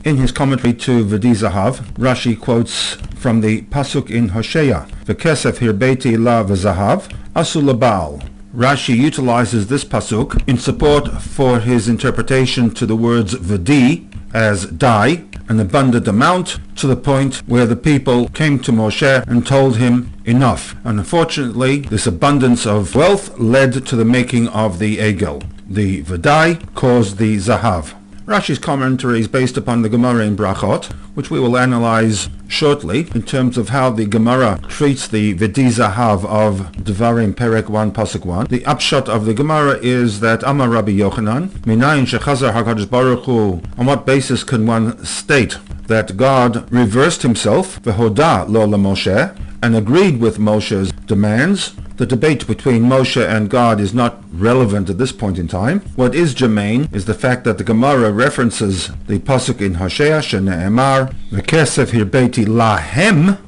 In his commentary to V'di Zahav, Rashi quotes from the pasuk in Hosea, V'kesef hirbeti la v'zahav, asu l'baal. Rashi utilizes this pasuk in support for his interpretation to the words V'di as die, an abundant amount, to the point where the people came to Moshe and told him enough. And unfortunately, this abundance of wealth led to the making of the egel. The V'dai caused the Zahav. Rashi's commentary is based upon the Gemara in Brachot, which we will analyze shortly in terms of how the Gemara treats the V'di Zahav of Devarim Perek 1 Pasuk 1. The upshot of the Gemara is that Amar Rabbi Yochanan, Minayin Shechazar HaKadosh Baruch Hu, on what basis can one state that God reversed himself, V'hoda lo Moshe, and agreed with Moshe's demands? The debate between Moshe and God is not relevant at this point in time. What is germane is the fact that the Gemara references the pasuk in Hosea, Shene'emar, V'kesef hirbeti lahem,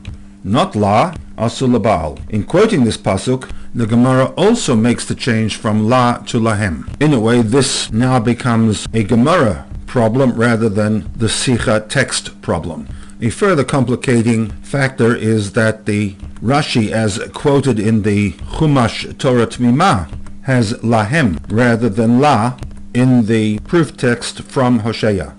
not la, asu l'baal. In quoting this pasuk, the Gemara also makes the change from la to lahem. In a way, this now becomes a Gemara problem rather than the Sikha text problem. A further complicating factor is that the Rashi, as quoted in the Chumash Torah Tmimah, has lahem rather than la in the proof text from Hosea.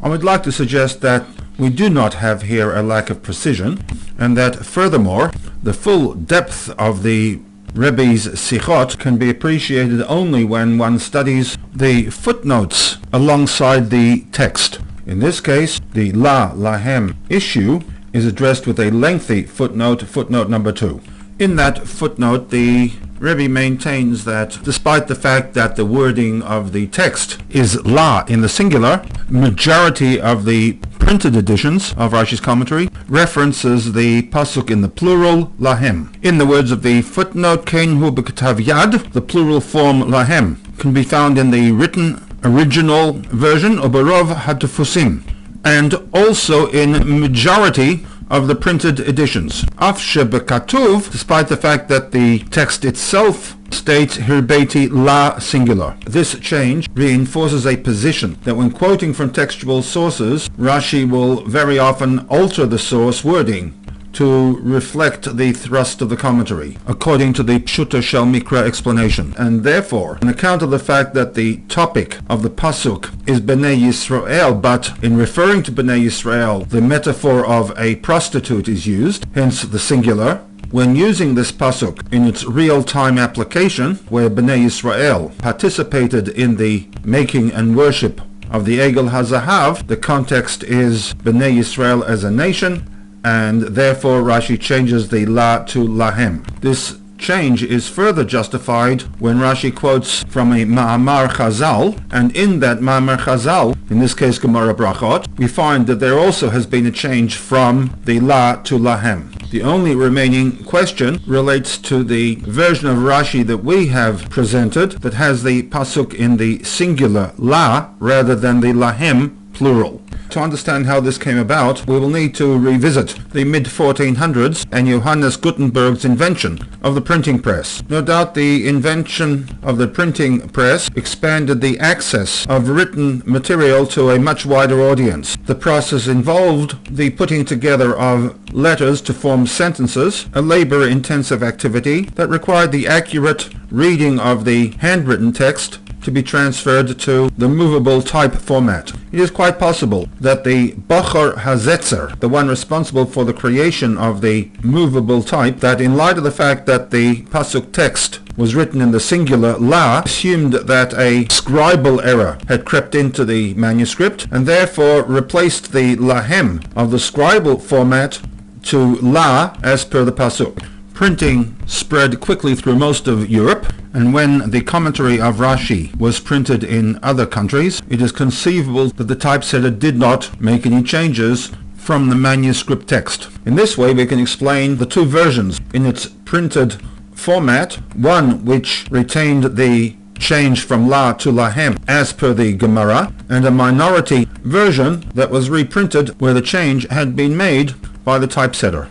I would like to suggest that we do not have here a lack of precision, and that furthermore, the full depth of the Rebbe's Sichot can be appreciated only when one studies the footnotes alongside the text. In this case, the lahem issue is addressed with a lengthy footnote, footnote number 2. In that footnote, the Rebbe maintains that despite the fact that the wording of the text is la in the singular, majority of the printed editions of Rashi's commentary references the pasuk in the plural, lahem. In the words of the footnote, Kein hu b'ketav yad, the plural form lahem can be found in the written original version, Oberov Hatufusim, and also in majority of the printed editions. Af shebekatuv, despite the fact that the text itself states hirbeti la singular. This change reinforces a position that when quoting from textual sources, Rashi will very often alter the source wording to reflect the thrust of the commentary, according to the Pshuta Shel Mikra explanation. And therefore, on account of the fact that the topic of the Pasuk is Bnei Yisrael, but in referring to Bnei Yisrael, the metaphor of a prostitute is used, hence the singular. When using this pasuk in its real-time application, where Bnei Yisrael participated in the making and worship of the Egel HaZahav, the context is Bnei Yisrael as a nation, and therefore Rashi changes the la to lahem. This change is further justified when Rashi quotes from a Ma'amar Chazal, and in that Ma'amar Chazal, in this case Gemara Brachot, we find that there also has been a change from the la to lahem. The only remaining question relates to the version of Rashi that we have presented that has the pasuk in the singular la rather than the lahem plural. To understand how this came about, we will need to revisit the mid-1400s and Johannes Gutenberg's invention of the printing press. No doubt the invention of the printing press expanded the access of written material to a much wider audience. The process involved the putting together of letters to form sentences, a labor-intensive activity that required the accurate reading of the handwritten text to be transferred to the movable type format. It is quite possible that the Bachar HaZetzer, the one responsible for the creation of the movable type, that in light of the fact that the pasuk text was written in the singular la, assumed that a scribal error had crept into the manuscript and therefore replaced the lahem of the scribal format to la as per the pasuk. Printing spread quickly through most of Europe, and when the commentary of Rashi was printed in other countries, it is conceivable that the typesetter did not make any changes from the manuscript text. In this way, we can explain the two versions in its printed format, one which retained the change from la to lahem as per the Gemara, and a minority version that was reprinted where the change had been made by the typesetter.